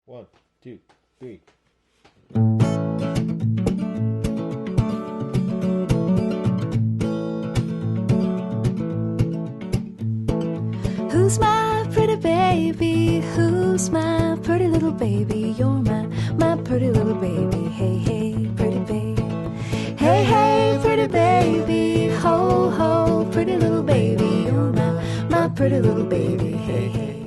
One, two, three. Who's my pretty baby? Who's my pretty little baby? You're my pretty little baby. Hey, hey, pretty baby. Hey, hey, pretty baby. Ho, ho, pretty little baby. You're my pretty little baby. Hey, hey.